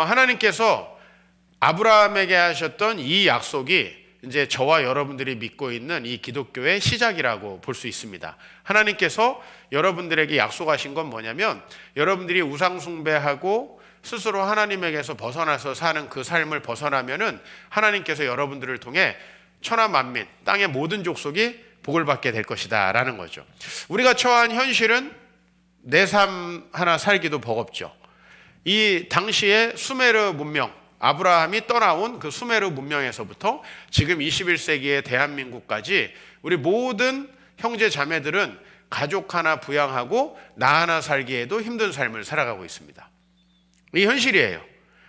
하나님께서 아브라함에게 하셨던 이 약속이 이제 저와 여러분들이 믿고 있는 이 기독교의 시작이라고 볼 수 있습니다. 하나님께서 여러분들에게 약속하신 건 뭐냐면, 여러분들이 우상 숭배하고 스스로 하나님에게서 벗어나서 사는 그 삶을 벗어나면은 하나님께서 여러분들을 통해 천하 만민, 땅의 모든 족속이 복을 받게 될 것이다 라는 거죠. 우리가 처한 현실은 내 삶 하나 살기도 버겁죠. 이 당시의 수메르 문명, 아브라함이 떠나온 그 수메르 문명에서부터 지금 21세기의 대한민국까지 우리 모든 형제 자매들은 가족 하나 부양하고 나 하나 살기에도 힘든 삶을 살아가고 있습니다. 이 현실이에요.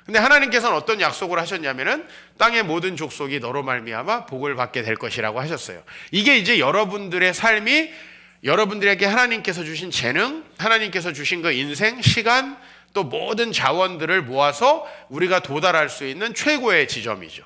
근데 하나님께서는 어떤 약속을 하셨냐면은 땅의 모든 족속이 너로 말미암아 복을 받게 될 것이라고 하셨어요. 이게 이제 여러분들의 삶이, 여러분들에게 하나님께서 주신 재능, 하나님께서 주신 그 인생, 시간, 또 모든 자원들을 모아서 우리가 도달할 수 있는 최고의 지점이죠.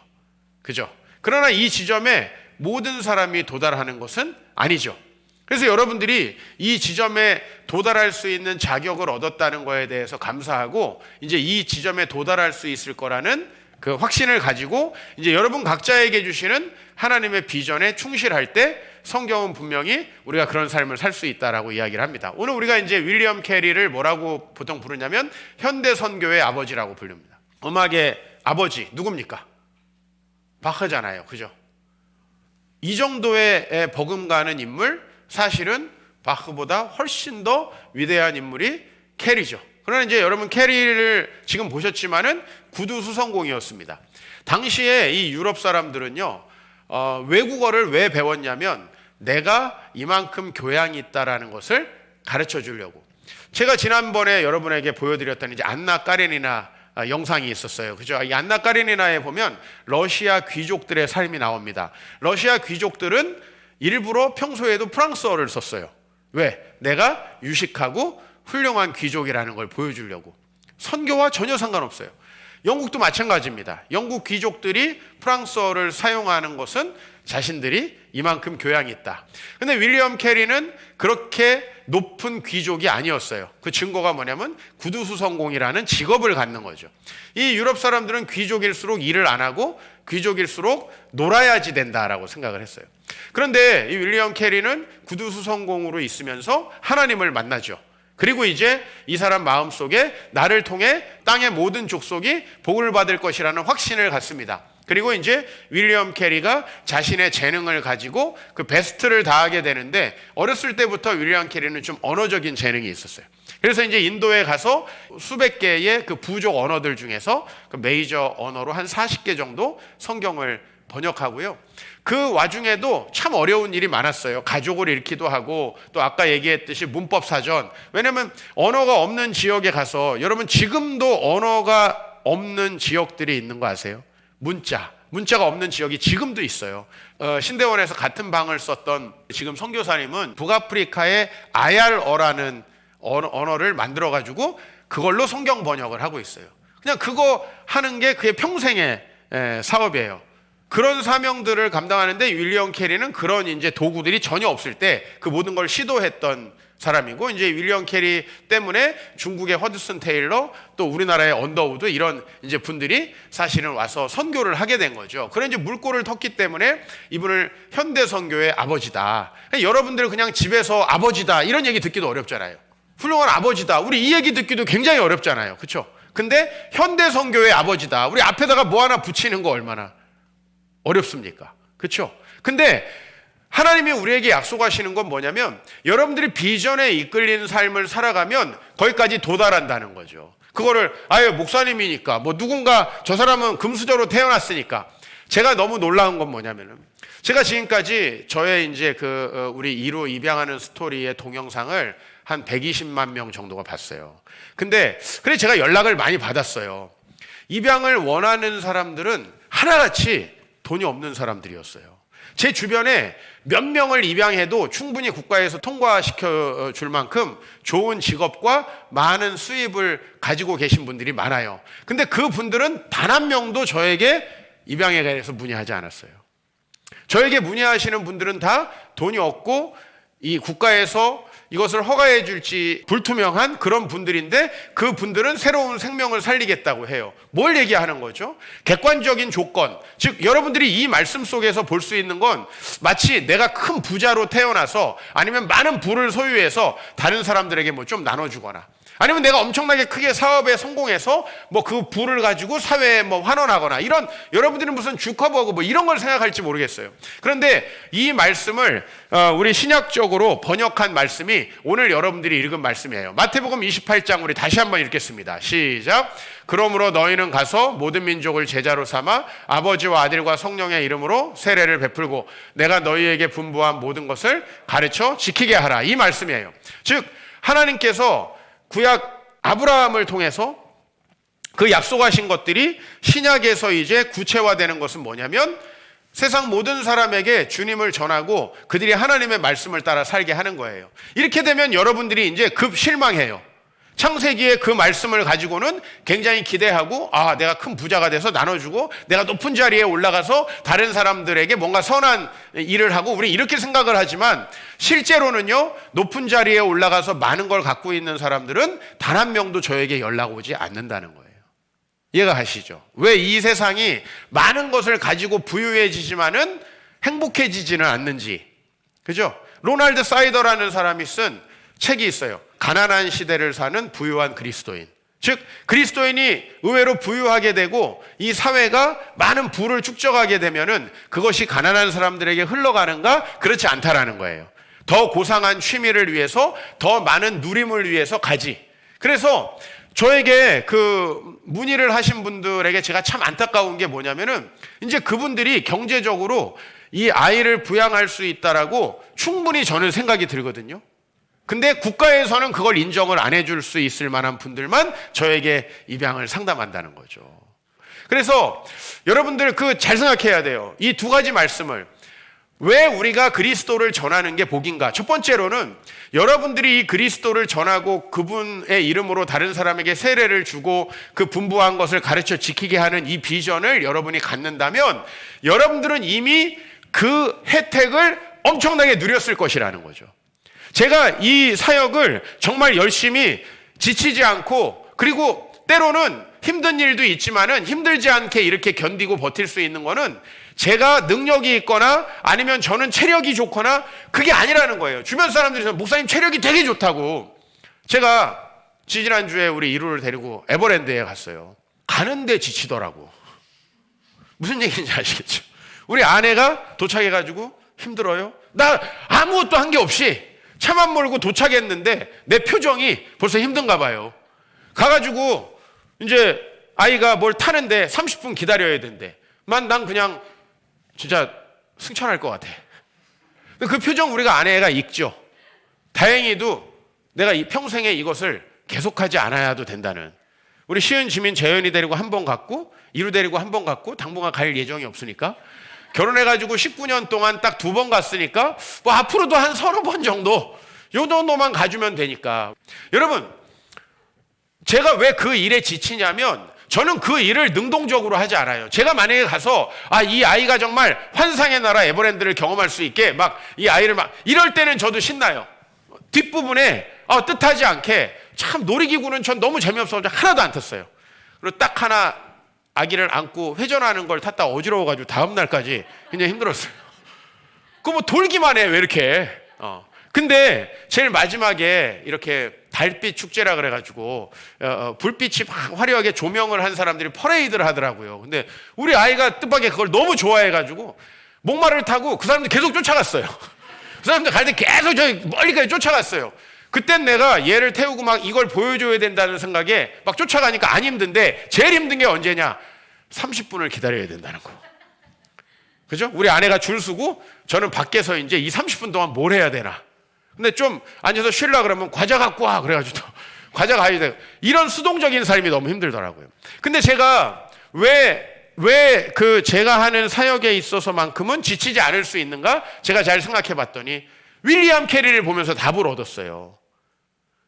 그죠? 그러나 이 지점에 모든 사람이 도달하는 것은 아니죠. 그래서 여러분들이 이 지점에 도달할 수 있는 자격을 얻었다는 거에 대해서 감사하고, 이제 이 지점에 도달할 수 있을 거라는 그 확신을 가지고 이제 여러분 각자에게 주시는 하나님의 비전에 충실할 때 성경은 분명히 우리가 그런 삶을 살 수 있다라고 이야기를 합니다. 오늘 우리가 이제 윌리엄 캐리를 뭐라고 보통 부르냐면 현대 선교의 아버지라고 부릅니다. 음악의 아버지 누굽니까? 바흐잖아요. 그죠? 이 정도의 버금가는 인물, 사실은 바흐보다 훨씬 더 위대한 인물이 캐리죠. 그러나 이제 여러분 캐리를 지금 보셨지만은 구두 수성공이었습니다. 당시에 이 유럽 사람들은요, 외국어를 왜 배웠냐면 내가 이만큼 교양이 있다라는 것을 가르쳐 주려고. 제가 지난번에 여러분에게 보여드렸던 이제 안나 까레니나 영상이 있었어요. 그죠? 이 안나 까레니나에 보면 러시아 귀족들의 삶이 나옵니다. 러시아 귀족들은 일부러 평소에도 프랑스어를 썼어요. 왜? 내가 유식하고 훌륭한 귀족이라는 걸 보여주려고. 선교와 전혀 상관없어요. 영국도 마찬가지입니다. 영국 귀족들이 프랑스어를 사용하는 것은 자신들이 이만큼 교양이 있다. 근데 윌리엄 캐리는 그렇게 높은 귀족이 아니었어요. 그 증거가 뭐냐면 구두수성공이라는 직업을 갖는 거죠. 이 유럽 사람들은 귀족일수록 일을 안 하고 귀족일수록 놀아야지 된다라고 생각을 했어요. 그런데 이 윌리엄 캐리는 구두수성공으로 있으면서 하나님을 만나죠. 그리고 이제 이 사람 마음속에 나를 통해 땅의 모든 족속이 복을 받을 것이라는 확신을 갖습니다. 그리고 이제 윌리엄 캐리가 자신의 재능을 가지고 그 베스트를 다하게 되는데, 어렸을 때부터 윌리엄 캐리는 좀 언어적인 재능이 있었어요. 그래서 이제 인도에 가서 수백 개의 그 부족 언어들 중에서 그 메이저 언어로 한 40개 정도 성경을 번역하고요. 그 와중에도 참 어려운 일이 많았어요. 가족을 잃기도 하고, 또 아까 얘기했듯이 문법 사전. 왜냐면 언어가 없는 지역에 가서, 여러분 지금도 언어가 없는 지역들이 있는 거 아세요? 문자가 없는 지역이 지금도 있어요. 신대원에서 같은 방을 썼던 지금 선교사님은 북아프리카의 아얄어라는 언어를 만들어가지고 그걸로 성경 번역을 하고 있어요. 그냥 그거 하는 게 그의 평생의 사업이에요. 그런 사명들을 감당하는데 윌리엄 캐리는 그런 이제 도구들이 전혀 없을 때 그 모든 걸 시도했던 사람이고, 이제 윌리엄 캐리 때문에 중국의 허드슨 테일러, 또 우리나라의 언더우드, 이런 이제 분들이 사실은 와서 선교를 하게 된 거죠. 그런 이제 물꼬를 텄기 때문에 이분을 현대 선교의 아버지다. 여러분들 그냥 집에서 아버지다 이런 얘기 듣기도 어렵잖아요. 훌륭한 아버지다, 우리 이 얘기 듣기도 굉장히 어렵잖아요. 그렇죠? 근데 현대 선교의 아버지다, 우리 앞에다가 뭐 하나 붙이는 거 얼마나 어렵습니까? 그렇죠? 근데 하나님이 우리에게 약속하시는 건 뭐냐면, 여러분들이 비전에 이끌리는 삶을 살아가면 거기까지 도달한다는 거죠. 그거를 목사님이니까, 뭐 누군가 저 사람은 금수저로 태어났으니까. 제가 너무 놀라운 건 뭐냐면은, 제가 지금까지 저의 이제 우리 2로 입양하는 스토리의 동영상을 한 120만 명 정도가 봤어요. 근데 제가 연락을 많이 받았어요. 입양을 원하는 사람들은 하나같이 돈이 없는 사람들이었어요. 제 주변에 몇 명을 입양해도 충분히 국가에서 통과시켜 줄 만큼 좋은 직업과 많은 수입을 가지고 계신 분들이 많아요. 근데 그 분들은 단 한 명도 저에게 입양에 대해서 문의하지 않았어요. 저에게 문의하시는 분들은 다 돈이 없고 이 국가에서 이것을 허가해 줄지 불투명한 그런 분들인데 그 분들은 새로운 생명을 살리겠다고 해요. 뭘 얘기하는 거죠? 객관적인 조건, 즉 여러분들이 이 말씀 속에서 볼 수 있는 건 마치 내가 큰 부자로 태어나서 아니면 많은 부를 소유해서 다른 사람들에게 뭐 좀 나눠주거나 아니면 내가 엄청나게 크게 사업에 성공해서 뭐 그 부를 가지고 사회에 뭐 환원하거나 이런 여러분들은 무슨 주커버그 뭐 이런 걸 생각할지 모르겠어요. 그런데 이 말씀을 우리 신약적으로 번역한 말씀이 오늘 여러분들이 읽은 말씀이에요. 마태복음 28장 우리 다시 한번 읽겠습니다. 시작. 그러므로 너희는 가서 모든 민족을 제자로 삼아 아버지와 아들과 성령의 이름으로 세례를 베풀고 내가 너희에게 분부한 모든 것을 가르쳐 지키게 하라. 이 말씀이에요. 즉 하나님께서 구약 아브라함을 통해서 그 약속하신 것들이 신약에서 이제 구체화되는 것은 뭐냐면 세상 모든 사람에게 주님을 전하고 그들이 하나님의 말씀을 따라 살게 하는 거예요. 이렇게 되면 여러분들이 이제 급 실망해요. 창세기의 그 말씀을 가지고는 굉장히 기대하고 내가 큰 부자가 돼서 나눠주고 내가 높은 자리에 올라가서 다른 사람들에게 뭔가 선한 일을 하고 우리 이렇게 생각을 하지만 실제로는요 높은 자리에 올라가서 많은 걸 갖고 있는 사람들은 단 한 명도 저에게 연락 오지 않는다는 거예요. 이해가 가시죠? 왜 이 세상이 많은 것을 가지고 부유해지지만은 행복해지지는 않는지. 그죠? 로날드 사이더라는 사람이 쓴 책이 있어요. 가난한 시대를 사는 부유한 그리스도인. 즉 그리스도인이 의외로 부유하게 되고 이 사회가 많은 부를 축적하게 되면은 그것이 가난한 사람들에게 흘러가는가? 그렇지 않다라는 거예요. 더 고상한 취미를 위해서 더 많은 누림을 위해서 가지. 그래서 저에게 그 문의를 하신 분들에게 제가 참 안타까운 게 뭐냐면은 이제 그분들이 경제적으로 이 아이를 부양할 수 있다라고 충분히 저는 생각이 들거든요. 근데 국가에서는 그걸 인정을 안 해줄 수 있을 만한 분들만 저에게 입양을 상담한다는 거죠. 그래서 여러분들 잘 생각해야 돼요. 이 두 가지 말씀을. 왜 우리가 그리스도를 전하는 게 복인가? 첫 번째로는 여러분들이 이 그리스도를 전하고 그분의 이름으로 다른 사람에게 세례를 주고 그 분부한 것을 가르쳐 지키게 하는 이 비전을 여러분이 갖는다면 여러분들은 이미 그 혜택을 엄청나게 누렸을 것이라는 거죠. 제가 이 사역을 정말 열심히 지치지 않고 그리고 때로는 힘든 일도 있지만은 힘들지 않게 이렇게 견디고 버틸 수 있는 거는 제가 능력이 있거나 아니면 저는 체력이 좋거나 그게 아니라는 거예요. 주변 사람들이 목사님 체력이 되게 좋다고. 제가 지지난주에 우리 이루를 데리고 에버랜드에 갔어요. 가는데 지치더라고. 무슨 얘기인지 아시겠죠? 우리 아내가 도착해가지고 힘들어요. 나 아무것도 한 게 없이 차만 몰고 도착했는데 내 표정이 벌써 힘든가 봐요. 가가지고 이제 아이가 뭘 타는데 30분 기다려야 된대. 난 그냥 진짜 승천할 것 같아. 그 표정 우리가 아내가 읽죠. 다행히도 내가 이 평생에 이것을 계속하지 않아야도 된다는. 우리 시은 지민 재현이 데리고 한 번 갔고 이루 데리고 한 번 갔고 당분간 갈 예정이 없으니까 결혼해가지고 19년 동안 딱 2번 갔으니까 뭐 앞으로도 한 30번 정도 요 정도만 가주면 되니까. 여러분 제가 왜 그 일에 지치냐면 저는 그 일을 능동적으로 하지 않아요. 제가 만약에 가서 이 아이가 정말 환상의 나라 에버랜드를 경험할 수 있게 막 이 아이를 막 이럴 때는 저도 신나요. 뒷부분에 뜻하지 않게 참 놀이기구는 전 너무 재미없어서 하나도 안 탔어요. 그리고 딱 하나 아기를 안고 회전하는 걸 탔다 어지러워가지고 다음 날까지 굉장히 힘들었어요. 그거 뭐 돌기만 해 왜 이렇게. 근데 제일 마지막에 이렇게 달빛 축제라 그래가지고 불빛이 막 화려하게 조명을 한 사람들이 퍼레이드를 하더라고요. 근데 우리 아이가 뜻밖의 그걸 너무 좋아해가지고 목마를 타고 그 사람들 계속 쫓아갔어요. 그 사람들 갈 때 계속 저기 멀리까지 쫓아갔어요. 그땐 내가 얘를 태우고 막 이걸 보여줘야 된다는 생각에 막 쫓아가니까 안 힘든데 제일 힘든 게 언제냐? 30분을 기다려야 된다는 거. 그죠? 우리 아내가 줄 서고 저는 밖에서 이제 이 30분 동안 뭘 해야 되나? 근데 좀 앉아서 쉬려고 그러면 과자 갖고 와. 그래가지고 과자 가야 돼. 이런 수동적인 삶이 너무 힘들더라고요. 근데 제가 왜 제가 하는 사역에 있어서만큼은 지치지 않을 수 있는가? 제가 잘 생각해 봤더니 윌리엄 캐리를 보면서 답을 얻었어요.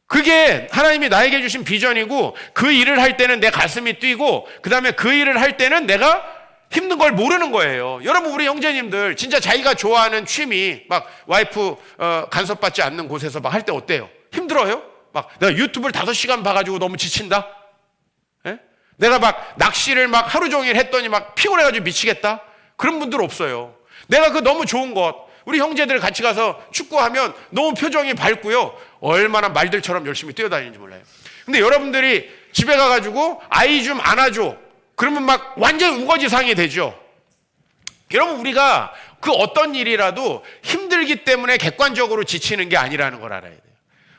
그게 하나님이 나에게 주신 비전이고 그 일을 할 때는 내 가슴이 뛰고 그 다음에 그 일을 할 때는 내가 힘든 걸 모르는 거예요. 여러분, 우리 형제님들 진짜 자기가 좋아하는 취미 막 와이프 간섭받지 않는 곳에서 막 할 때 어때요? 힘들어요? 막 내가 유튜브를 5시간 봐가지고 너무 지친다? 예? 내가 막 낚시를 막 하루 종일 했더니 막 피곤해가지고 미치겠다? 그런 분들 없어요. 내가 그 너무 좋은 것, 우리 형제들 같이 가서 축구하면 너무 표정이 밝고요. 얼마나 말들처럼 열심히 뛰어다니는지 몰라요. 근데 여러분들이 집에 가가지고 아이 좀 안아줘. 그러면 막 완전 우거지상이 되죠. 여러분, 우리가 그 어떤 일이라도 힘들기 때문에 객관적으로 지치는 게 아니라는 걸 알아야 돼요.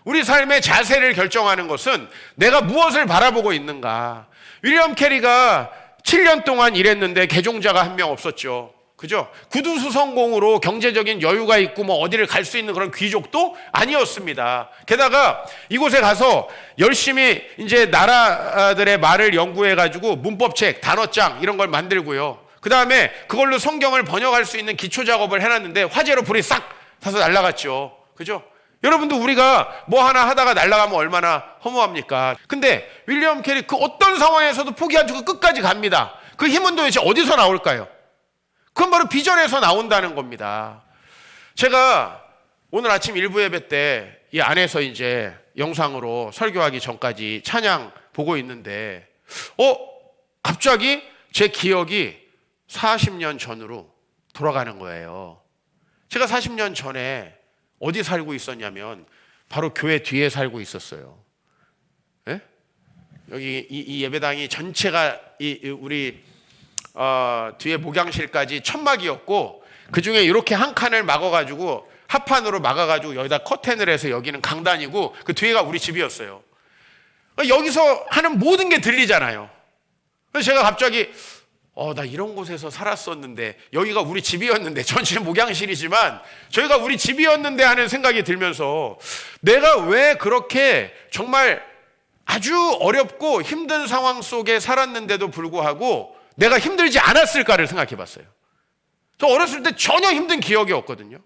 우리 삶의 자세를 결정하는 것은 내가 무엇을 바라보고 있는가. 윌리엄 캐리가 7년 동안 일했는데 개종자가 한 명 없었죠. 그죠? 구두수성공으로 경제적인 여유가 있고 뭐 어디를 갈 수 있는 그런 귀족도 아니었습니다. 게다가 이곳에 가서 열심히 이제 나라들의 말을 연구해가지고 문법책, 단어장 이런 걸 만들고요. 그 다음에 그걸로 성경을 번역할 수 있는 기초 작업을 해놨는데 화재로 불이 싹 타서 날아갔죠. 그죠? 여러분도 우리가 뭐 하나 하다가 날아가면 얼마나 허무합니까? 근데 윌리엄 캐리 그 어떤 상황에서도 포기 안 주고 끝까지 갑니다. 그 힘은 도대체 어디서 나올까요? 그건 바로 비전에서 나온다는 겁니다. 제가 오늘 아침 일부 예배 때 이 안에서 이제 영상으로 설교하기 전까지 찬양 보고 있는데 갑자기 제 기억이 40년 전으로 돌아가는 거예요. 제가 40년 전에 어디 살고 있었냐면 바로 교회 뒤에 살고 있었어요. 예? 여기 이 예배당이 전체가 우리 뒤에 목양실까지 천막이었고 그중에 이렇게 한 칸을 막아가지고 합판으로 막아가지고 여기다 커튼을 해서 여기는 강단이고 그 뒤에가 우리 집이었어요. 여기서 하는 모든 게 들리잖아요. 그래서 제가 갑자기 나 이런 곳에서 살았었는데 여기가 우리 집이었는데 전체 목양실이지만 저희가 우리 집이었는데 하는 생각이 들면서 내가 왜 그렇게 정말 아주 어렵고 힘든 상황 속에 살았는데도 불구하고 내가 힘들지 않았을까를 생각해 봤어요. 저 어렸을 때 전혀 힘든 기억이 없거든요.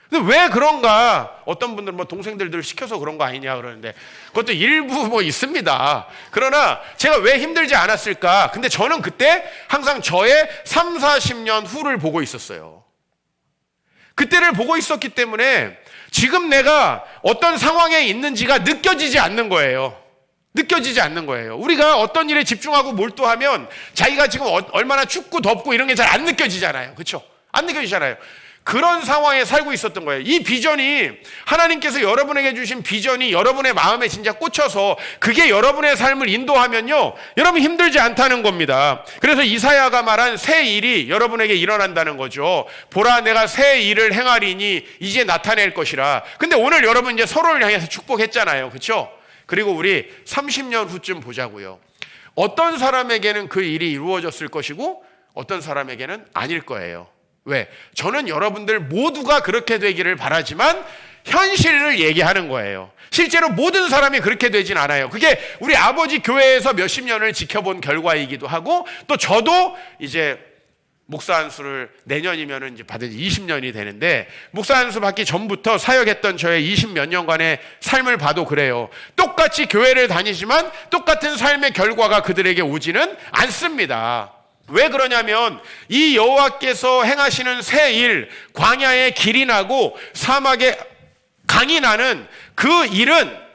근데 왜 그런가? 어떤 분들은 뭐 동생들을 시켜서 그런 거 아니냐 그러는데 그것도 일부 뭐 있습니다. 그러나 제가 왜 힘들지 않았을까? 근데 저는 그때 항상 저의 3, 40년 후를 보고 있었어요. 그때를 보고 있었기 때문에 지금 내가 어떤 상황에 있는지가 느껴지지 않는 거예요. 느껴지지 않는 거예요. 우리가 어떤 일에 집중하고 몰두하면 자기가 지금 얼마나 춥고 덥고 이런 게 잘 안 느껴지잖아요. 그렇죠? 안 느껴지잖아요. 그런 상황에 살고 있었던 거예요. 이 비전이 하나님께서 여러분에게 주신 비전이 여러분의 마음에 진짜 꽂혀서 그게 여러분의 삶을 인도하면요, 여러분 힘들지 않다는 겁니다. 그래서 이사야가 말한 새 일이 여러분에게 일어난다는 거죠. 보라, 내가 새 일을 행하리니 이제 나타낼 것이라. 근데 오늘 여러분 이제 서로를 향해서 축복했잖아요. 그렇죠? 그리고 우리 30년 후쯤 보자고요. 어떤 사람에게는 그 일이 이루어졌을 것이고 어떤 사람에게는 아닐 거예요. 왜? 저는 여러분들 모두가 그렇게 되기를 바라지만 현실을 얘기하는 거예요. 실제로 모든 사람이 그렇게 되진 않아요. 그게 우리 아버지 교회에서 몇십 년을 지켜본 결과이기도 하고 또 저도 이제 목사 안수를 내년이면 이제 받은 지 20년이 되는데 목사 안수 받기 전부터 사역했던 저의 20몇 년간의 삶을 봐도 그래요. 똑같이 교회를 다니지만 똑같은 삶의 결과가 그들에게 오지는 않습니다. 왜 그러냐면 이 여호와께서 행하시는 새 일, 광야에 길이 나고 사막에 강이 나는 그 일은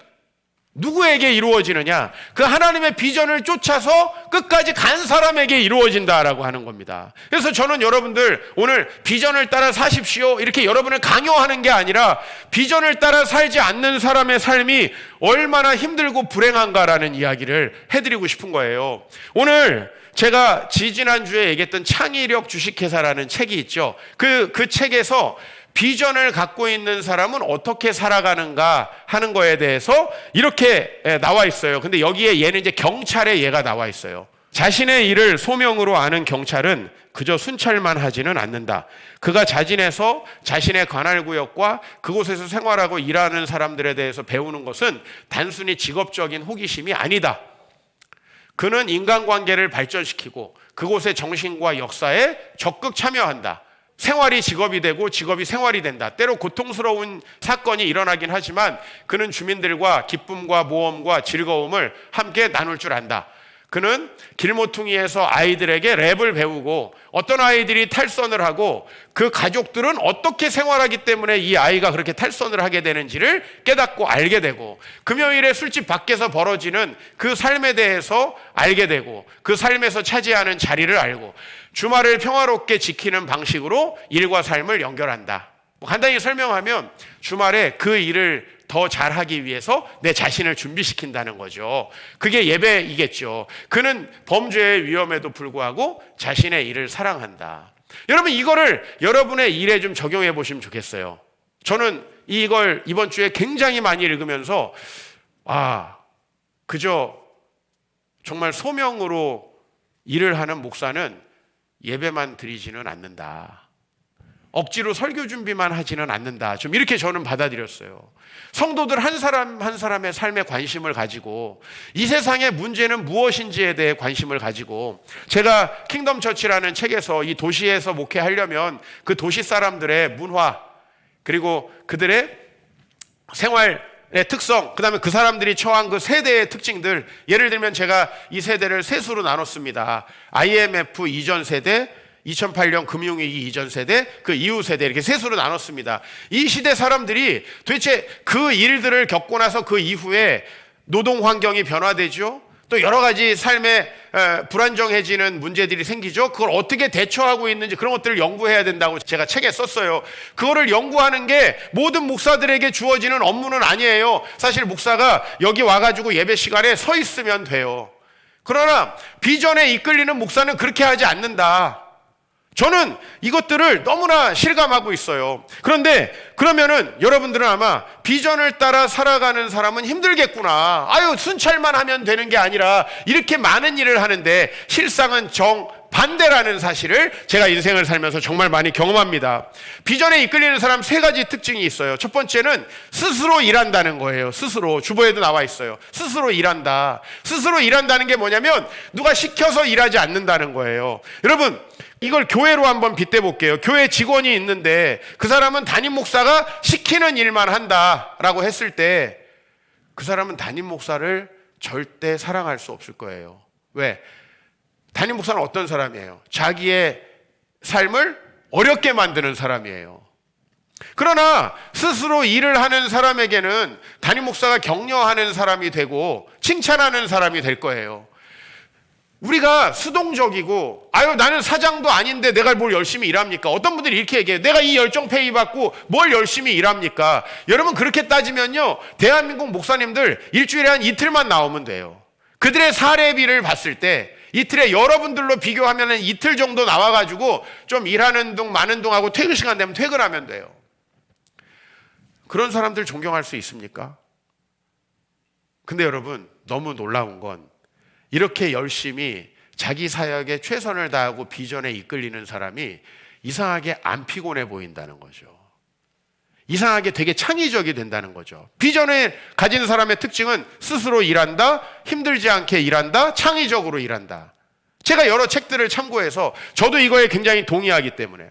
누구에게 이루어지느냐? 그 하나님의 비전을 쫓아서 끝까지 간 사람에게 이루어진다라고 하는 겁니다. 그래서 저는 여러분들 오늘 비전을 따라 사십시오 이렇게 여러분을 강요하는 게 아니라 비전을 따라 살지 않는 사람의 삶이 얼마나 힘들고 불행한가라는 이야기를 해드리고 싶은 거예요. 오늘 제가 지지난주에 얘기했던 창의력 주식회사라는 책이 있죠. 그 책에서 비전을 갖고 있는 사람은 어떻게 살아가는가 하는 거에 대해서 이렇게 나와 있어요. 근데 여기에 얘는 이제 경찰의 예가 나와 있어요. 자신의 일을 소명으로 아는 경찰은 그저 순찰만 하지는 않는다. 그가 자진해서 자신의 관할구역과 그곳에서 생활하고 일하는 사람들에 대해서 배우는 것은 단순히 직업적인 호기심이 아니다. 그는 인간관계를 발전시키고 그곳의 정신과 역사에 적극 참여한다. 생활이 직업이 되고 직업이 생활이 된다. 때로 고통스러운 사건이 일어나긴 하지만 그는 주민들과 기쁨과 모험과 즐거움을 함께 나눌 줄 안다. 그는 길모퉁이에서 아이들에게 랩을 배우고 어떤 아이들이 탈선을 하고 그 가족들은 어떻게 생활하기 때문에 이 아이가 그렇게 탈선을 하게 되는지를 깨닫고 알게 되고 금요일에 술집 밖에서 벌어지는 그 삶에 대해서 알게 되고 그 삶에서 차지하는 자리를 알고 주말을 평화롭게 지키는 방식으로 일과 삶을 연결한다. 간단히 설명하면 주말에 그 일을 더 잘하기 위해서 내 자신을 준비시킨다는 거죠. 그게 예배이겠죠. 그는 범죄의 위험에도 불구하고 자신의 일을 사랑한다. 여러분 이거를 여러분의 일에 좀 적용해 보시면 좋겠어요. 저는 이걸 이번 주에 굉장히 많이 읽으면서 그저 정말 소명으로 일을 하는 목사는 예배만 드리지는 않는다. 억지로 설교 준비만 하지는 않는다. 좀 이렇게 저는 받아들였어요. 성도들 한 사람 한 사람의 삶에 관심을 가지고 이 세상의 문제는 무엇인지에 대해 관심을 가지고 제가 킹덤 처치라는 책에서 이 도시에서 목회하려면 그 도시 사람들의 문화 그리고 그들의 생활의 특성, 그 다음에 그 사람들이 처한 그 세대의 특징들, 예를 들면 제가 이 세대를 세 수로 나눴습니다. IMF 이전 세대, 2008년 금융위기 이전 세대, 그 이후 세대 이렇게 세 수로 나눴습니다. 이 시대 사람들이 도대체 그 일들을 겪고 나서 그 이후에 노동 환경이 변화되죠. 또 여러 가지 삶에 불안정해지는 문제들이 생기죠. 그걸 어떻게 대처하고 있는지 그런 것들을 연구해야 된다고 제가 책에 썼어요. 그거를 연구하는 게 모든 목사들에게 주어지는 업무는 아니에요. 사실 목사가 여기 와가지고 예배 시간에 서 있으면 돼요. 그러나 비전에 이끌리는 목사는 그렇게 하지 않는다. 저는 이것들을 너무나 실감하고 있어요. 그런데 그러면은 여러분들은 아마 비전을 따라 살아가는 사람은 힘들겠구나. 순찰만 하면 되는 게 아니라 이렇게 많은 일을 하는데 실상은 정반대라는 사실을 제가 인생을 살면서 정말 많이 경험합니다. 비전에 이끌리는 사람 세 가지 특징이 있어요. 첫 번째는 스스로 일한다는 거예요. 스스로. 주보에도 나와 있어요. 스스로 일한다. 스스로 일한다는 게 뭐냐면 누가 시켜서 일하지 않는다는 거예요. 여러분 이걸 교회로 한번 빗대볼게요. 교회 직원이 있는데 그 사람은 담임 목사가 시키는 일만 한다라고 했을 때 그 사람은 담임 목사를 절대 사랑할 수 없을 거예요. 왜? 담임 목사는 어떤 사람이에요? 자기의 삶을 어렵게 만드는 사람이에요. 그러나 스스로 일을 하는 사람에게는 담임 목사가 격려하는 사람이 되고 칭찬하는 사람이 될 거예요. 우리가 수동적이고 나는 사장도 아닌데 내가 뭘 열심히 일합니까? 어떤 분들이 이렇게 얘기해요. 내가 이 열정 페이 받고 뭘 열심히 일합니까? 여러분 그렇게 따지면요 대한민국 목사님들 일주일에 한 이틀만 나오면 돼요. 그들의 사례비를 봤을 때 이틀에 여러분들로 비교하면 이틀 정도 나와가지고 좀 일하는 둥 마는 둥 하고 퇴근 시간 되면 퇴근하면 돼요. 그런 사람들 존경할 수 있습니까? 근데 여러분 너무 놀라운 건 이렇게 열심히 자기 사역에 최선을 다하고 비전에 이끌리는 사람이 이상하게 안 피곤해 보인다는 거죠. 이상하게 되게 창의적이 된다는 거죠. 비전을 가진 사람의 특징은 스스로 일한다, 힘들지 않게 일한다, 창의적으로 일한다. 제가 여러 책들을 참고해서 저도 이거에 굉장히 동의하기 때문에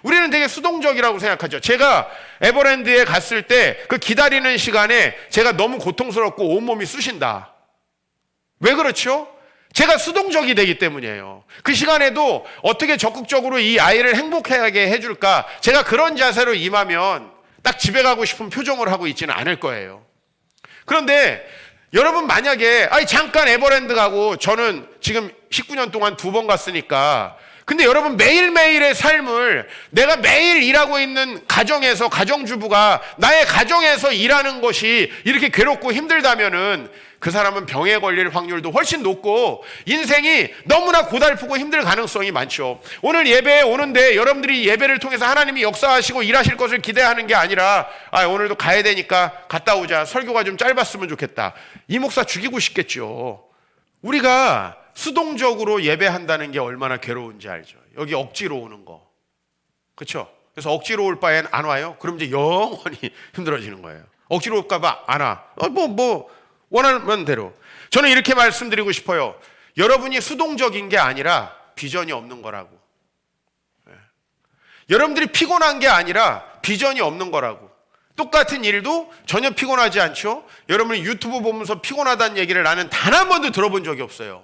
우리는 되게 수동적이라고 생각하죠. 제가 에버랜드에 갔을 때 그 기다리는 시간에 제가 너무 고통스럽고 온몸이 쑤신다. 왜 그렇죠? 제가 수동적이 되기 때문이에요. 그 시간에도 어떻게 적극적으로 이 아이를 행복하게 해줄까? 제가 그런 자세로 임하면 딱 집에 가고 싶은 표정을 하고 있지는 않을 거예요. 그런데 여러분 만약에 잠깐 에버랜드 가고 저는 지금 19년 동안 2번 갔으니까 근데 여러분 매일매일의 삶을 내가 매일 일하고 있는 가정에서 가정주부가 나의 가정에서 일하는 것이 이렇게 괴롭고 힘들다면은 그 사람은 병에 걸릴 확률도 훨씬 높고 인생이 너무나 고달프고 힘들 가능성이 많죠. 오늘 예배에 오는데 여러분들이 예배를 통해서 하나님이 역사하시고 일하실 것을 기대하는 게 아니라 오늘도 가야 되니까 갔다 오자. 설교가 좀 짧았으면 좋겠다. 이 목사 죽이고 싶겠죠. 우리가 수동적으로 예배한다는 게 얼마나 괴로운지 알죠. 여기 억지로 오는 거. 그렇죠? 그래서 억지로 올 바엔 안 와요. 그럼 이제 영원히 힘들어지는 거예요. 억지로 올까 봐 안 와. 원하는 대로. 저는 이렇게 말씀드리고 싶어요. 여러분이 수동적인 게 아니라 비전이 없는 거라고. 여러분들이 피곤한 게 아니라 비전이 없는 거라고. 똑같은 일도 전혀 피곤하지 않죠. 여러분이 유튜브 보면서 피곤하다는 얘기를 나는 단 한 번도 들어본 적이 없어요.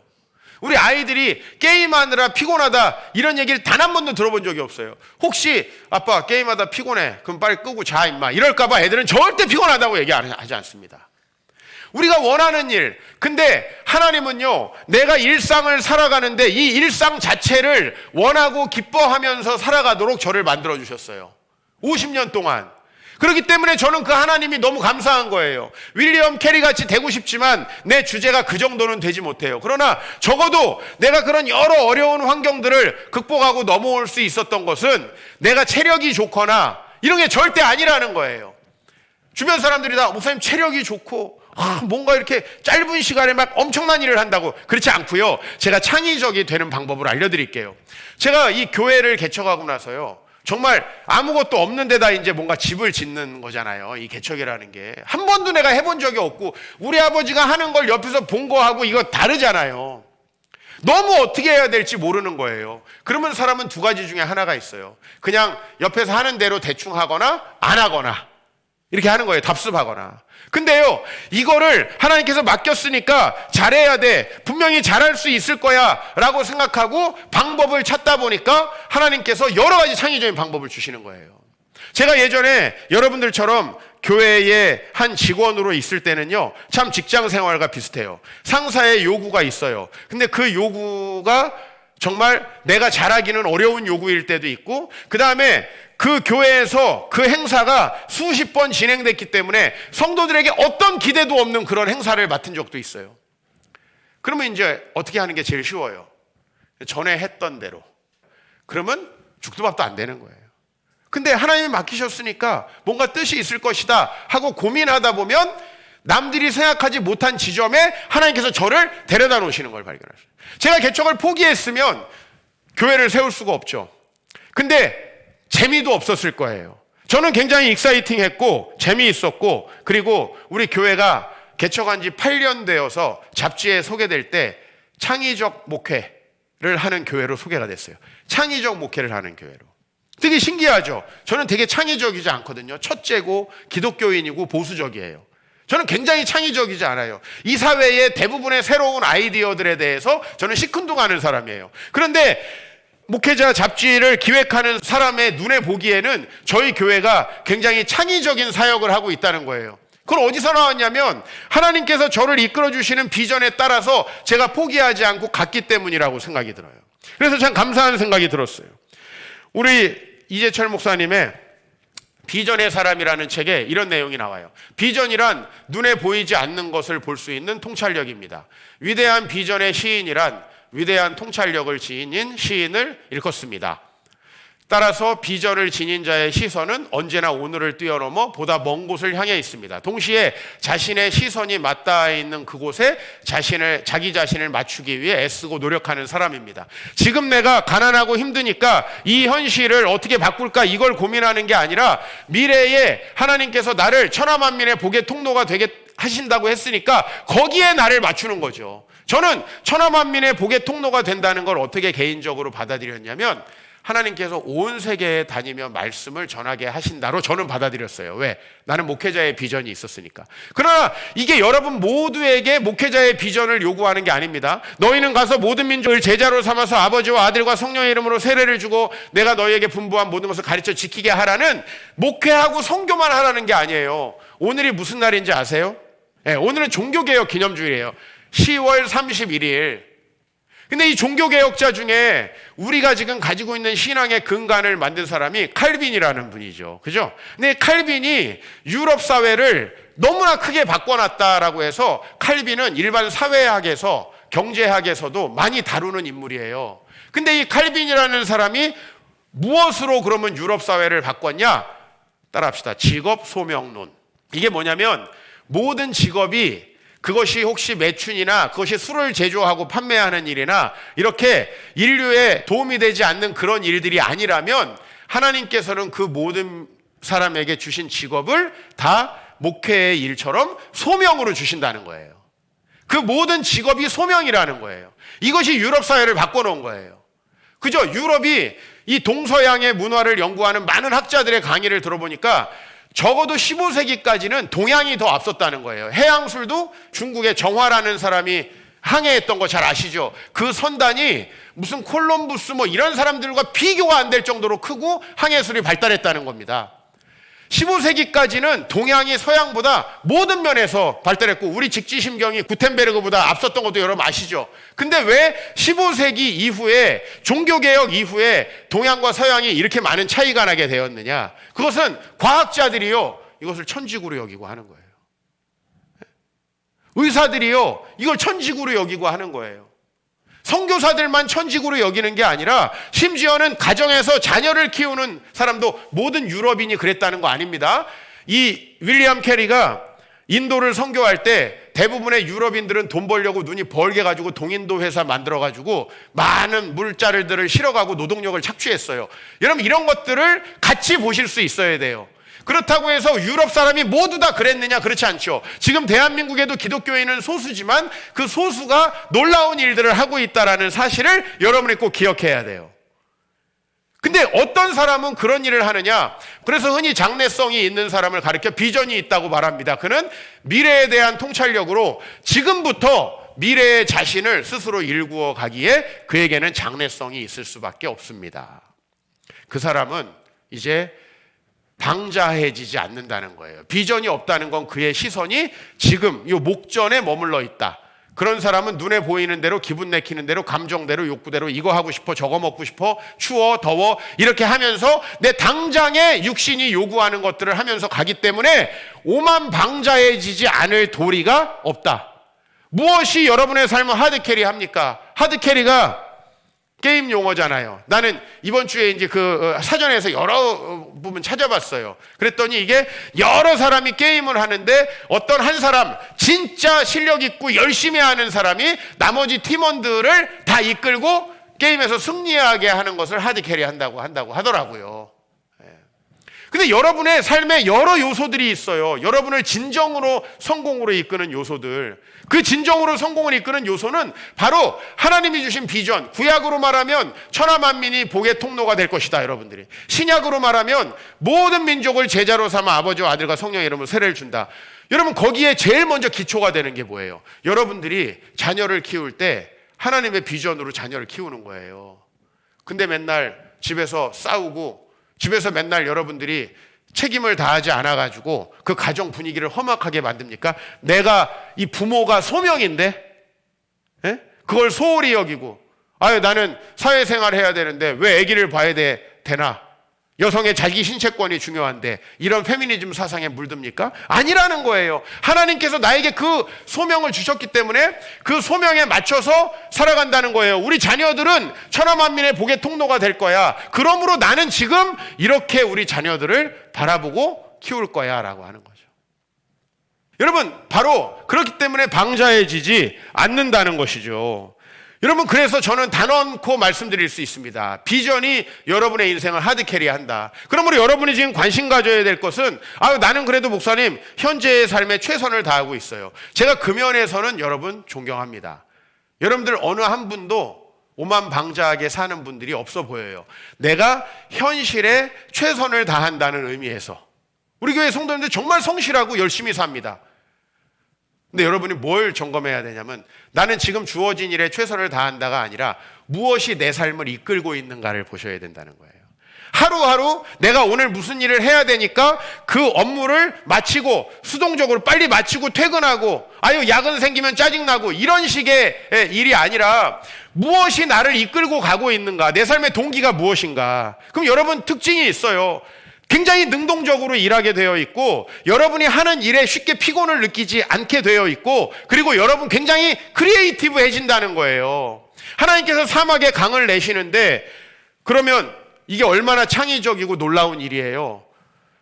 우리 아이들이 게임하느라 피곤하다 이런 얘기를 단 한 번도 들어본 적이 없어요. 혹시 아빠 게임하다 피곤해 그럼 빨리 끄고 자 임마 이럴까 봐 애들은 절대 피곤하다고 얘기하지 않습니다. 우리가 원하는 일, 근데 하나님은요, 내가 일상을 살아가는데 이 일상 자체를 원하고 기뻐하면서 살아가도록 저를 만들어 주셨어요. 50년 동안. 그렇기 때문에 저는 그 하나님이 너무 감사한 거예요. 윌리엄 캐리 같이 되고 싶지만 내 주제가 그 정도는 되지 못해요. 그러나 적어도 내가 그런 여러 어려운 환경들을 극복하고 넘어올 수 있었던 것은 내가 체력이 좋거나 이런 게 절대 아니라는 거예요. 주변 사람들이 다 목사님 체력이 좋고 뭔가 이렇게 짧은 시간에 막 엄청난 일을 한다고 그렇지 않고요. 제가 창의적이 되는 방법을 알려드릴게요. 제가 이 교회를 개척하고 나서요. 정말 아무것도 없는 데다 이제 뭔가 집을 짓는 거잖아요. 이 개척이라는 게. 한 번도 내가 해본 적이 없고 우리 아버지가 하는 걸 옆에서 본 거하고 이거 다르잖아요. 너무 어떻게 해야 될지 모르는 거예요. 그러면 사람은 두 가지 중에 하나가 있어요. 그냥 옆에서 하는 대로 대충 하거나 안 하거나 이렇게 하는 거예요. 답습하거나. 근데요, 이거를 하나님께서 맡겼으니까 잘해야 돼. 분명히 잘할 수 있을 거야. 라고 생각하고 방법을 찾다 보니까 하나님께서 여러 가지 창의적인 방법을 주시는 거예요. 제가 예전에 여러분들처럼 교회의 한 직원으로 있을 때는요, 참 직장 생활과 비슷해요. 상사의 요구가 있어요. 근데 그 요구가 정말 내가 잘하기는 어려운 요구일 때도 있고, 그 다음에 그 교회에서 그 행사가 수십 번 진행됐기 때문에 성도들에게 어떤 기대도 없는 그런 행사를 맡은 적도 있어요. 그러면 이제 어떻게 하는 게 제일 쉬워요? 전에 했던 대로. 그러면 죽도 밥도 안 되는 거예요. 근데 하나님이 맡기셨으니까 뭔가 뜻이 있을 것이다 하고 고민하다 보면 남들이 생각하지 못한 지점에 하나님께서 저를 데려다 놓으시는 걸 발견하셨어요. 제가 개척을 포기했으면 교회를 세울 수가 없죠. 근데 재미도 없었을 거예요. 저는 굉장히 익사이팅했고 재미있었고, 그리고 우리 교회가 개척한 지 8년 되어서 잡지에 소개될 때 창의적 목회를 하는 교회로 소개가 됐어요. 창의적 목회를 하는 교회로. 되게 신기하죠. 저는 되게 창의적이지 않거든요. 첫째고 기독교인이고 보수적이에요. 저는 굉장히 창의적이지 않아요. 이 사회의 대부분의 새로운 아이디어들에 대해서 저는 시큰둥하는 사람이에요. 그런데 목회자 잡지를 기획하는 사람의 눈에 보기에는 저희 교회가 굉장히 창의적인 사역을 하고 있다는 거예요. 그건 어디서 나왔냐면 하나님께서 저를 이끌어 주시는 비전에 따라서 제가 포기하지 않고 갔기 때문이라고 생각이 들어요. 그래서 참 감사한 생각이 들었어요. 우리 이재철 목사님의 비전의 사람이라는 책에 이런 내용이 나와요. 비전이란 눈에 보이지 않는 것을 볼 수 있는 통찰력입니다. 위대한 비전의 시인이란 위대한 통찰력을 지닌 시인을 일컫습니다. 따라서 비전을 지닌 자의 시선은 언제나 오늘을 뛰어넘어 보다 먼 곳을 향해 있습니다. 동시에 자신의 시선이 맞닿아 있는 그곳에 자기 자신을 맞추기 위해 애쓰고 노력하는 사람입니다. 지금 내가 가난하고 힘드니까 이 현실을 어떻게 바꿀까 이걸 고민하는 게 아니라 미래에 하나님께서 나를 천하만민의 복의 통로가 되게 하신다고 했으니까 거기에 나를 맞추는 거죠. 저는 천하만민의 복의 통로가 된다는 걸 어떻게 개인적으로 받아들였냐면 하나님께서 온 세계에 다니며 말씀을 전하게 하신다로 저는 받아들였어요. 왜? 나는 목회자의 비전이 있었으니까. 그러나 이게 여러분 모두에게 목회자의 비전을 요구하는 게 아닙니다. 너희는 가서 모든 민족을 제자로 삼아서 아버지와 아들과 성령의 이름으로 세례를 주고 내가 너희에게 분부한 모든 것을 가르쳐 지키게 하라는, 목회하고 선교만 하라는 게 아니에요. 오늘이 무슨 날인지 아세요? 네, 오늘은 종교개혁 기념주일이에요. 10월 31일. 근데 이 종교개혁자 중에 우리가 지금 가지고 있는 신앙의 근간을 만든 사람이 칼빈이라는 분이죠. 그죠? 근데 칼빈이 유럽 사회를 너무나 크게 바꿔놨다라고 해서 칼빈은 일반 사회학에서 경제학에서도 많이 다루는 인물이에요. 근데 이 칼빈이라는 사람이 무엇으로 그러면 유럽 사회를 바꿨냐? 따라합시다. 직업 소명론. 이게 뭐냐면 모든 직업이 그것이 혹시 매춘이나 그것이 술을 제조하고 판매하는 일이나 이렇게 인류에 도움이 되지 않는 그런 일들이 아니라면 하나님께서는 그 모든 사람에게 주신 직업을 다 목회의 일처럼 소명으로 주신다는 거예요. 그 모든 직업이 소명이라는 거예요. 이것이 유럽 사회를 바꿔놓은 거예요. 그죠? 유럽이 이 동서양의 문화를 연구하는 많은 학자들의 강의를 들어보니까 적어도 15세기까지는 동양이 더 앞섰다는 거예요. 해양술도 중국의 정화라는 사람이 항해했던 거 잘 아시죠? 그 선단이 무슨 콜럼부스 뭐 이런 사람들과 비교가 안 될 정도로 크고 항해술이 발달했다는 겁니다. 15세기까지는 동양이 서양보다 모든 면에서 발달했고 우리 직지심경이 구텐베르그보다 앞섰던 것도 여러분 아시죠? 근데 왜 15세기 이후에 종교개혁 이후에 동양과 서양이 이렇게 많은 차이가 나게 되었느냐? 그것은 과학자들이요 이것을 천지구로 여기고 하는 거예요. 의사들이요 이걸 천지구로 여기고 하는 거예요. 선교사들만 천지구로 여기는 게 아니라 심지어는 가정에서 자녀를 키우는 사람도 모든 유럽인이 그랬다는 거 아닙니다. 이 윌리엄 캐리가 인도를 선교할 때 대부분의 유럽인들은 돈 벌려고 눈이 벌게 가지고 동인도 회사 만들어 가지고 많은 물자들을 실어가고 노동력을 착취했어요. 여러분 이런 것들을 같이 보실 수 있어야 돼요. 그렇다고 해서 유럽 사람이 모두 다 그랬느냐? 그렇지 않죠. 지금 대한민국에도 기독교인은 소수지만 그 소수가 놀라운 일들을 하고 있다는 사실을 여러분이 꼭 기억해야 돼요. 근데 어떤 사람은 그런 일을 하느냐? 그래서 흔히 장래성이 있는 사람을 가리켜 비전이 있다고 말합니다. 그는 미래에 대한 통찰력으로 지금부터 미래의 자신을 스스로 일구어 가기에 그에게는 장래성이 있을 수밖에 없습니다. 그 사람은 이제 방자해지지 않는다는 거예요. 비전이 없다는 건 그의 시선이 지금 이 목전에 머물러 있다. 그런 사람은 눈에 보이는 대로 기분 내키는 대로 감정대로 욕구대로 이거 하고 싶어 저거 먹고 싶어 추워 더워 이렇게 하면서 내 당장의 육신이 요구하는 것들을 하면서 가기 때문에 오만방자해지지 않을 도리가 없다. 무엇이 여러분의 삶을 하드캐리 합니까? 하드캐리가 게임 용어잖아요. 나는 이번 주에 이제 그 사전에서 여러 부분 찾아봤어요. 그랬더니 이게 여러 사람이 게임을 하는데 어떤 한 사람 진짜 실력 있고 열심히 하는 사람이 나머지 팀원들을 다 이끌고 게임에서 승리하게 하는 것을 하드캐리 한다고 하더라고요. 근데 여러분의 삶에 여러 요소들이 있어요. 여러분을 진정으로 성공으로 이끄는 요소들. 그 진정으로 성공을 이끄는 요소는 바로 하나님이 주신 비전. 구약으로 말하면 천하만민이 복의 통로가 될 것이다, 여러분들이. 신약으로 말하면 모든 민족을 제자로 삼아 아버지와 아들과 성령의 이름으로 세례를 준다. 여러분 거기에 제일 먼저 기초가 되는 게 뭐예요? 여러분들이 자녀를 키울 때 하나님의 비전으로 자녀를 키우는 거예요. 근데 맨날 집에서 싸우고 집에서 맨날 여러분들이 책임을 다하지 않아가지고 그 가정 분위기를 험악하게 만듭니까? 내가 이 부모가 소명인데 에? 그걸 소홀히 여기고 아유 나는 사회생활 해야 되는데 왜 아기를 봐야 되나? 여성의 자기 신체권이 중요한데 이런 페미니즘 사상에 물듭니까? 아니라는 거예요. 하나님께서 나에게 그 소명을 주셨기 때문에 그 소명에 맞춰서 살아간다는 거예요. 우리 자녀들은 천하만민의 복의 통로가 될 거야. 그러므로 나는 지금 이렇게 우리 자녀들을 바라보고 키울 거야 라고 하는 거죠. 여러분 바로 그렇기 때문에 방자해지지 않는다는 것이죠. 여러분 그래서 저는 단언코 말씀드릴 수 있습니다. 비전이 여러분의 인생을 하드캐리한다. 그러므로 여러분이 지금 관심 가져야 될 것은 나는 그래도 목사님 현재의 삶에 최선을 다하고 있어요. 제가 그 면에서는 여러분 존경합니다. 여러분들 어느 한 분도 오만방자하게 사는 분들이 없어 보여요. 내가 현실에 최선을 다한다는 의미에서 우리 교회 성도님들 정말 성실하고 열심히 삽니다. 근데 여러분이 뭘 점검해야 되냐면 나는 지금 주어진 일에 최선을 다한다가 아니라 무엇이 내 삶을 이끌고 있는가를 보셔야 된다는 거예요. 하루하루 내가 오늘 무슨 일을 해야 되니까 그 업무를 마치고 수동적으로 빨리 마치고 퇴근하고 야근 생기면 짜증나고 이런 식의 일이 아니라 무엇이 나를 이끌고 가고 있는가, 내 삶의 동기가 무엇인가. 그럼 여러분 특징이 있어요. 굉장히 능동적으로 일하게 되어 있고 여러분이 하는 일에 쉽게 피곤을 느끼지 않게 되어 있고 그리고 여러분 굉장히 크리에이티브해진다는 거예요. 하나님께서 사막에 강을 내시는데 그러면 이게 얼마나 창의적이고 놀라운 일이에요.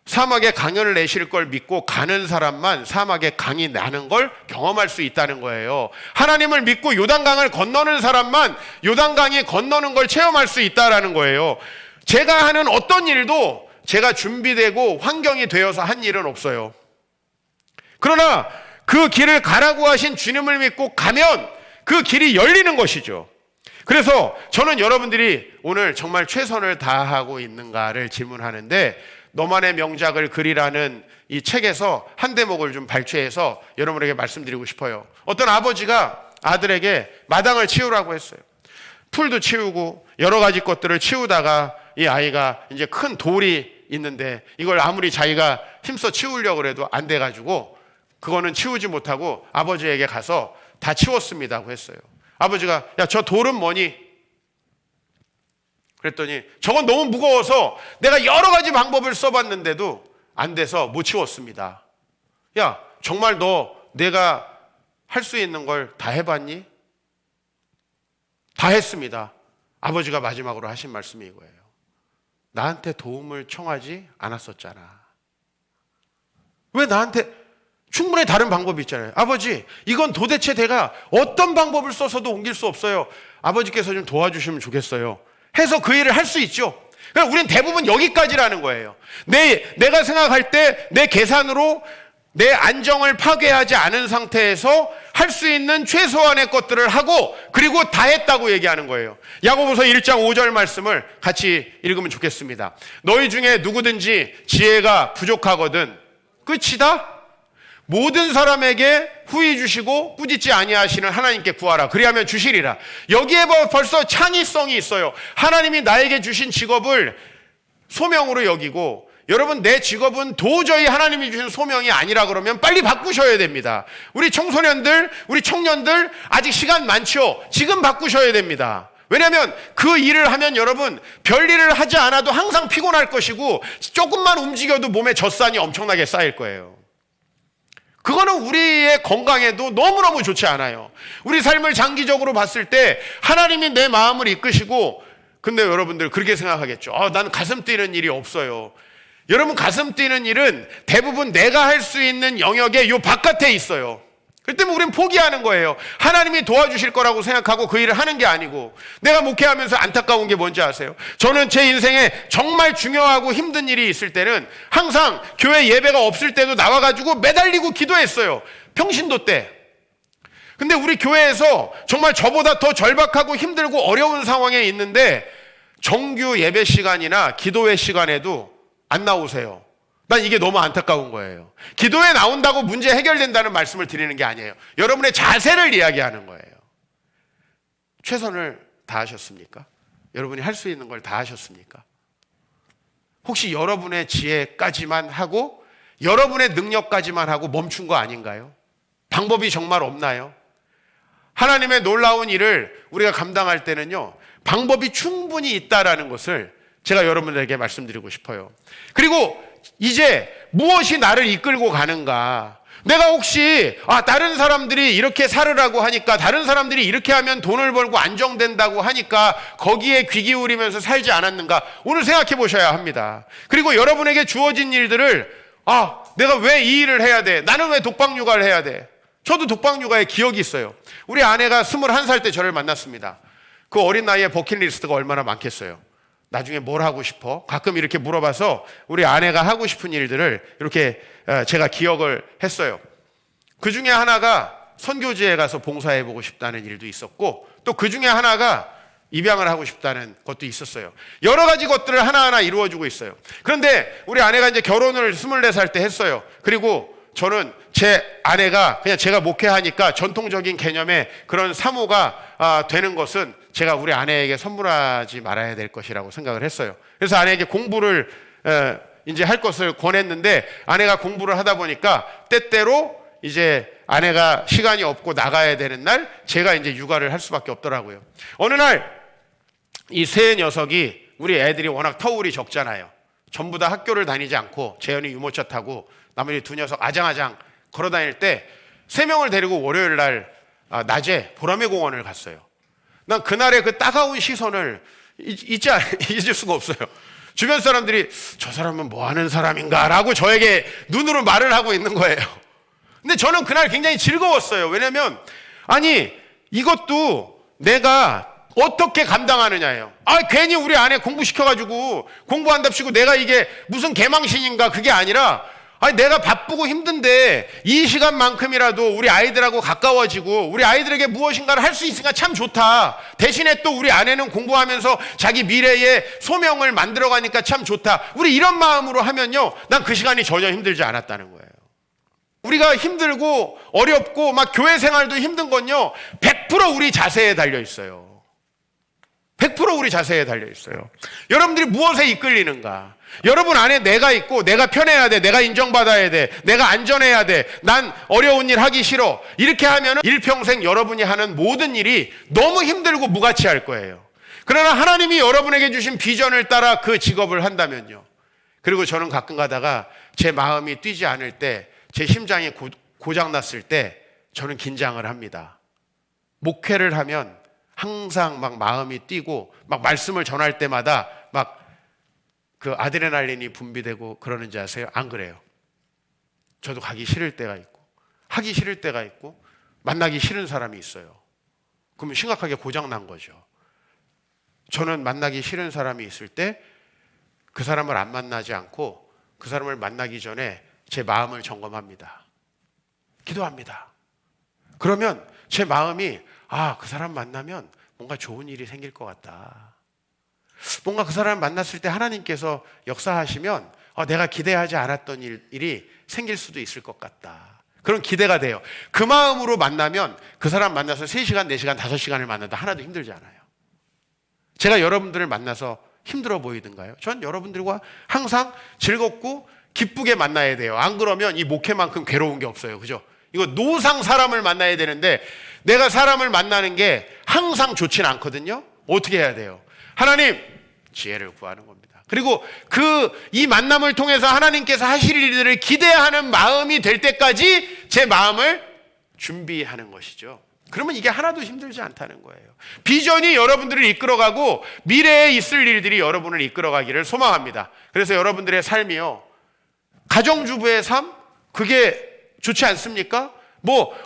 사막에 강을 내실 걸 믿고 가는 사람만 사막에 강이 나는 걸 경험할 수 있다는 거예요. 하나님을 믿고 요단강을 건너는 사람만 요단강이 건너는 걸 체험할 수 있다는 거예요. 제가 하는 어떤 일도 제가 준비되고 환경이 되어서 한 일은 없어요. 그러나 그 길을 가라고 하신 주님을 믿고 가면 그 길이 열리는 것이죠. 그래서 저는 여러분들이 오늘 정말 최선을 다하고 있는가를 질문하는데 너만의 명작을 그리라는 이 책에서 한 대목을 좀 발췌해서 여러분에게 말씀드리고 싶어요. 어떤 아버지가 아들에게 마당을 치우라고 했어요. 풀도 치우고 여러 가지 것들을 치우다가 이 아이가 이제 큰 돌이 있는데 이걸 아무리 자기가 힘써 치우려고 해도 안 돼가지고 그거는 치우지 못하고 아버지에게 가서 다 치웠습니다고 했어요. 아버지가 야, 저 돌은 뭐니? 그랬더니 저건 너무 무거워서 내가 여러 가지 방법을 써봤는데도 안 돼서 못 치웠습니다. 야, 정말 너 내가 할 수 있는 걸 다 해봤니? 다 했습니다. 아버지가 마지막으로 하신 말씀이 이거예요. 나한테 도움을 청하지 않았었잖아. 왜 나한테 충분히 다른 방법이 있잖아요. 아버지, 이건 도대체 내가 어떤 방법을 써서도 옮길 수 없어요. 아버지께서 좀 도와주시면 좋겠어요. 해서 그 일을 할 수 있죠. 그러니까 우리는 대부분 여기까지라는 거예요. 내가 생각할 때 내 계산으로 내 안정을 파괴하지 않은 상태에서 할 수 있는 최소한의 것들을 하고 그리고 다 했다고 얘기하는 거예요. 야고보서 1장 5절 말씀을 같이 읽으면 좋겠습니다. 너희 중에 누구든지 지혜가 부족하거든 끝이다. 모든 사람에게 후히 주시고 꾸짖지 아니하시는 하나님께 구하라. 그리하면 주시리라. 여기에 벌써 창의성이 있어요. 하나님이 나에게 주신 직업을 소명으로 여기고 여러분 내 직업은 도저히 하나님이 주신 소명이 아니라 그러면 빨리 바꾸셔야 됩니다. 우리 청소년들, 우리 청년들 아직 시간 많죠? 지금 바꾸셔야 됩니다. 왜냐하면 그 일을 하면 여러분 별일을 하지 않아도 항상 피곤할 것이고 조금만 움직여도 몸에 젖산이 엄청나게 쌓일 거예요. 그거는 우리의 건강에도 너무너무 좋지 않아요. 우리 삶을 장기적으로 봤을 때 하나님이 내 마음을 이끄시고 근데 여러분들 그렇게 생각하겠죠. 난 가슴 뛰는 일이 없어요. 여러분 가슴 뛰는 일은 대부분 내가 할 수 있는 영역의 요 바깥에 있어요. 그렇기 때문에 우리는 포기하는 거예요. 하나님이 도와주실 거라고 생각하고 그 일을 하는 게 아니고 내가 목회하면서 안타까운 게 뭔지 아세요? 저는 제 인생에 정말 중요하고 힘든 일이 있을 때는 항상 교회 예배가 없을 때도 나와가지고 매달리고 기도했어요. 평신도 때. 근데 우리 교회에서 정말 저보다 더 절박하고 힘들고 어려운 상황에 있는데 정규 예배 시간이나 기도회 시간에도 안 나오세요. 난 이게 너무 안타까운 거예요. 기도에 나온다고 문제 해결된다는 말씀을 드리는 게 아니에요. 여러분의 자세를 이야기하는 거예요. 최선을 다하셨습니까? 여러분이 할 수 있는 걸 다 하셨습니까? 혹시 여러분의 지혜까지만 하고 여러분의 능력까지만 하고 멈춘 거 아닌가요? 방법이 정말 없나요? 하나님의 놀라운 일을 우리가 감당할 때는요, 방법이 충분히 있다라는 것을 제가 여러분들에게 말씀드리고 싶어요. 그리고 이제 무엇이 나를 이끌고 가는가? 내가 혹시 다른 사람들이 이렇게 살으라고 하니까 다른 사람들이 이렇게 하면 돈을 벌고 안정된다고 하니까 거기에 귀 기울이면서 살지 않았는가? 오늘 생각해 보셔야 합니다. 그리고 여러분에게 주어진 일들을 내가 왜 이 일을 해야 돼? 나는 왜 독박육아를 해야 돼? 저도 독박육아의 기억이 있어요. 우리 아내가 21살 때 저를 만났습니다. 그 어린 나이에 버킷리스트가 얼마나 많겠어요. 나중에 뭘 하고 싶어? 가끔 이렇게 물어봐서 우리 아내가 하고 싶은 일들을 이렇게 제가 기억을 했어요. 그 중에 하나가 선교지에 가서 봉사해보고 싶다는 일도 있었고 또 그 중에 하나가 입양을 하고 싶다는 것도 있었어요. 여러 가지 것들을 하나하나 이루어주고 있어요. 그런데 우리 아내가 이제 결혼을 24살 때 했어요. 그리고 저는 제 아내가 그냥 제가 목회하니까 전통적인 개념의 그런 사모가 되는 것은 제가 우리 아내에게 선물하지 말아야 될 것이라고 생각을 했어요. 그래서 아내에게 공부를 이제 할 것을 권했는데 아내가 공부를 하다 보니까 때때로 이제 아내가 시간이 없고 나가야 되는 날 제가 이제 육아를 할 수밖에 없더라고요. 어느 날 이 세 녀석이 우리 애들이 워낙 터울이 적잖아요. 전부 다 학교를 다니지 않고 재현이 유모차 타고 나머지 두 녀석 아장아장 걸어 다닐 때 세 명을 데리고 월요일 날 낮에 보라매 공원을 갔어요. 난 그날의 그 따가운 시선을 잊을 수가 없어요. 주변 사람들이 저 사람은 뭐 하는 사람인가 라고 저에게 눈으로 말을 하고 있는 거예요. 근데 저는 그날 굉장히 즐거웠어요. 왜냐면 이것도 내가 어떻게 감당하느냐예요. 괜히 우리 아내 공부시켜가지고 공부한답시고 내가 이게 무슨 개망신인가 그게 아니라 내가 바쁘고 힘든데 이 시간만큼이라도 우리 아이들하고 가까워지고 우리 아이들에게 무엇인가를 할 수 있으니까 참 좋다. 대신에 또 우리 아내는 공부하면서 자기 미래의 소명을 만들어가니까 참 좋다. 우리 이런 마음으로 하면요, 난 그 시간이 전혀 힘들지 않았다는 거예요. 우리가 힘들고 어렵고 막 교회 생활도 힘든 건요, 100% 우리 자세에 달려 있어요. 100% 우리 자세에 달려 있어요. 여러분들이 무엇에 이끌리는가? 여러분 안에 내가 있고, 내가 편해야 돼, 내가 인정받아야 돼, 내가 안전해야 돼, 난 어려운 일 하기 싫어, 이렇게 하면 일평생 여러분이 하는 모든 일이 너무 힘들고 무가치할 거예요. 그러나 하나님이 여러분에게 주신 비전을 따라 그 직업을 한다면요, 그리고 저는 가끔 가다가 제 마음이 뛰지 않을 때, 제 심장이 고장났을 때 저는 긴장을 합니다. 목회를 하면 항상 막 마음이 뛰고, 막 말씀을 전할 때마다 막 그 아드레날린이 분비되고 그러는지 아세요? 안 그래요. 저도 가기 싫을 때가 있고, 하기 싫을 때가 있고, 만나기 싫은 사람이 있어요. 그러면 심각하게 고장난 거죠. 저는 만나기 싫은 사람이 있을 때 그 사람을 안 만나지 않고 그 사람을 만나기 전에 제 마음을 점검합니다. 기도합니다. 그러면 제 마음이, 그 사람 만나면 뭔가 좋은 일이 생길 것 같다. 뭔가 그 사람을 만났을 때 하나님께서 역사하시면 내가 기대하지 않았던 일이 생길 수도 있을 것 같다. 그런 기대가 돼요. 그 마음으로 만나면 그 사람 만나서 3시간, 4시간, 5시간을 만나도 하나도 힘들지 않아요. 제가 여러분들을 만나서 힘들어 보이던가요? 전 여러분들과 항상 즐겁고 기쁘게 만나야 돼요. 안 그러면 이 목회만큼 괴로운 게 없어요. 그죠? 이거 노상 사람을 만나야 되는데 내가 사람을 만나는 게 항상 좋진 않거든요. 어떻게 해야 돼요? 하나님, 지혜를 구하는 겁니다. 그리고 이 만남을 통해서 하나님께서 하실 일들을 기대하는 마음이 될 때까지 제 마음을 준비하는 것이죠. 그러면 이게 하나도 힘들지 않다는 거예요. 비전이 여러분들을 이끌어가고 미래에 있을 일들이 여러분을 이끌어가기를 소망합니다. 그래서 여러분들의 삶이요, 가정주부의 삶, 그게 좋지 않습니까?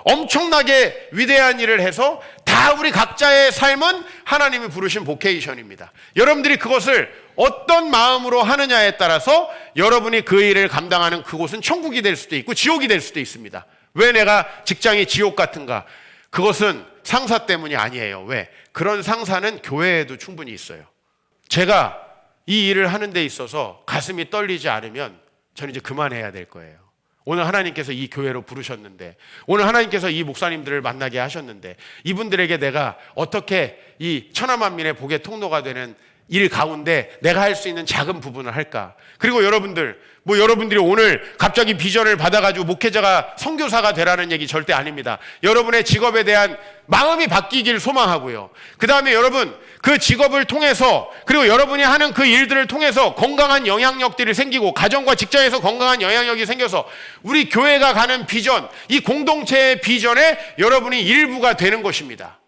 엄청나게 위대한 일을 해서 다 우리 각자의 삶은 하나님이 부르신 보케이션입니다. 여러분들이 그것을 어떤 마음으로 하느냐에 따라서 여러분이 그 일을 감당하는 그곳은 천국이 될 수도 있고 지옥이 될 수도 있습니다. 왜 내가 직장이 지옥 같은가? 그것은 상사 때문이 아니에요. 왜? 그런 상사는 교회에도 충분히 있어요. 제가 이 일을 하는 데 있어서 가슴이 떨리지 않으면 저는 이제 그만해야 될 거예요. 오늘 하나님께서 이 교회로 부르셨는데, 오늘 하나님께서 이 목사님들을 만나게 하셨는데, 이분들에게 내가 어떻게 이 천하만민의 복의 통로가 되는 일 가운데 내가 할 수 있는 작은 부분을 할까? 그리고 여러분들이 오늘 갑자기 비전을 받아가지고 목회자가 선교사가 되라는 얘기 절대 아닙니다. 여러분의 직업에 대한 마음이 바뀌길 소망하고요. 그 다음에 여러분, 그 직업을 통해서, 그리고 여러분이 하는 그 일들을 통해서 건강한 영향력들이 생기고, 가정과 직장에서 건강한 영향력이 생겨서 우리 교회가 가는 비전, 이 공동체의 비전에 여러분이 일부가 되는 것입니다.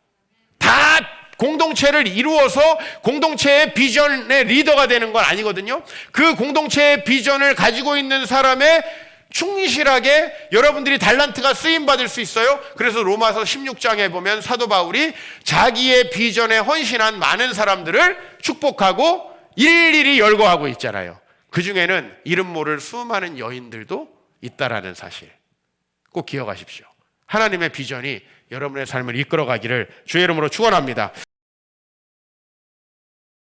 다 공동체를 이루어서 공동체의 비전의 리더가 되는 건 아니거든요. 그 공동체의 비전을 가지고 있는 사람의 충실하게 여러분들이 달란트가 쓰임받을 수 있어요. 그래서 로마서 16장에 보면 사도 바울이 자기의 비전에 헌신한 많은 사람들을 축복하고 일일이 열거하고 있잖아요. 그 중에는 이름 모를 수많은 여인들도 있다라는 사실 꼭 기억하십시오. 하나님의 비전이 여러분의 삶을 이끌어가기를 주의 이름으로 축원합니다.